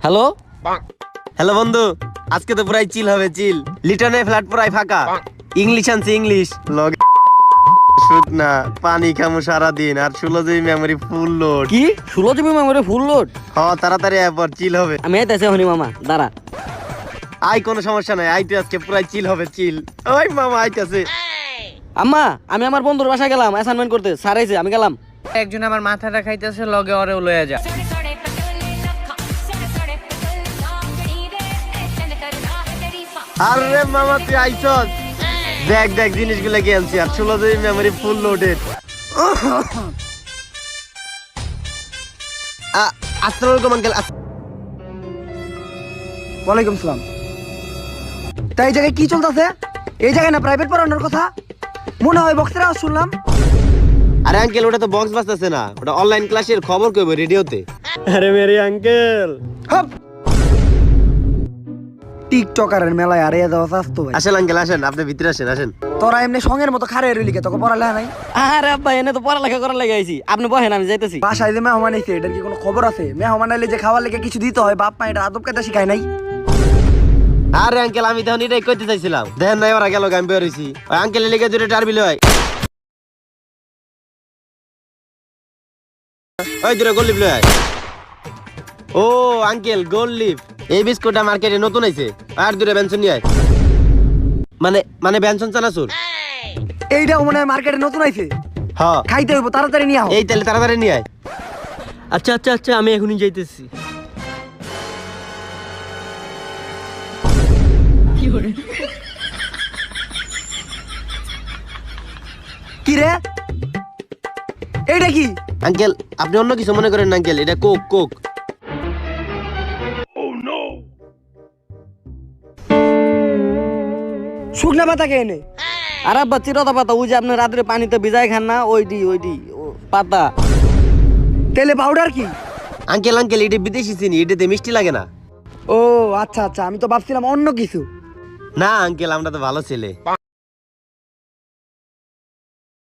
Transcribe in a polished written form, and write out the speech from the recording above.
Hello hello বন্ধু, আজকে তো পুরাই চিল হবে, চিল। লিটনের ফ্ল্যাট পুরাই ফাঁকা। ইংলিশ আনছি, ইংলিশ লগে শুট না, পানি খামু সারাদিন, আর 16 জিবি মেমোরি ফুল লোড। কি 16 জিবি মেমোরি ফুল লোড? তাড়াতাড়ি এরপর চিল হবে। আমি আইতাছি হনি মামা, দাঁড়া। আই কোনো সমস্যা নাই, আইতে আজকে পুরাই চিল হবে, চিল। ওই মামা আইতাছে। আম্মা, আমি আমার বন্ধুর বাসায় গেলাম অ্যাসাইনমেন্ট করতে, স্যার আইছে, আমি গেলাম। একজন আমার মাথাটা খাইতেছে, লগে ওরেও লইয়া যা। আরে মামা তুই আইছস, দেখ দেখ জিনিসগুলো কি আনছি, আর 16 জিবি মেমোরি ফুল লোডেড। আসসালামু আলাইকুম আঙ্কেল। ওয়ালাইকুম সালাম। তাই এই জায়গায় কি চলতেছে? এই জায়গায় না প্রাইভেট পড়ানোর কথা? মনে হয় বক্সের আওয়াজ শুনলাম। আরে আঙ্কেল, ওটা তো বক্স বাজতেছে না, ওটা অনলাইন ক্লাসের খবর কইবে রেডিওতে। আরে মেরি আঙ্কেল, হপ টিকটকারের মেলায় আর এ যাওয়া চাস্তো ভাই। আসেন আঙ্কেল আসেন, আপনি ভিতরে আসেন, আসেন। তোরা এমনি সঙ্গের মতো খারে রইলি কে? তোকে পড়ালেখা নাই? আরে আব্বা, এনে তো পড়ালেখা করার লাগে আইছি, আপনি বহেন, আমি যাইতেছি। বাসায় যে মেহমান এসে এটার কি কোনো খবর আছে? মেহমান আইলে যে খাওয়ার লেগে কিছু দিতে হয়, বাপ মা এটা আদব কায়দা শিখায় নাই? আরে আঙ্কেল, আমি তখন এটাই কইতে চাইছিলাম, দেখেন নাই ওরা গেল, আমি বের হইছি। ওই আঙ্কেলের লেগে দুটো টার্বিল হয়, ওই দুটো গোল লিফ লয়। ও আঙ্কেল, গোল লিফ এই বিস্কুটটা মার্কেটে নতুন আইছে, আর দুটো বেনসন নিয়ে আয়। মানে বেনসন চানাচুর। এইটাও মনে হয় মার্কেটে নতুন আইছে, হ্যাঁ খাইতে হইব, তাড়াতাড়ি নিয়ে আও। এই তাহলে তাড়াতাড়ি নিয়ে আয়। আচ্ছা আচ্ছা আচ্ছা, আমি এখনই যাইতেছি। কি রে, এইটা কি? আঙ্কেল আপনি অন্য কিছু মনে করেন না আঙ্কেল, এটা কোক, কোক। শুকনা পাতা কে এনে? আরে আব্বা, চিরতা পাতা, ওই যে আপনি রাত্রে পানিতে ভিজাই খান না, ওইটি ও পাতা। তেলে পাউডার কি? আঙ্কেল আঙ্কেল, এটা বিদেশি চিনি, এটাতে মিষ্টি লাগে না। ও আচ্ছা আচ্ছা, আমি তো ভাবছিলাম অন্য কিছু। না আঙ্কেল, আমরা তো ভালো ছেলে।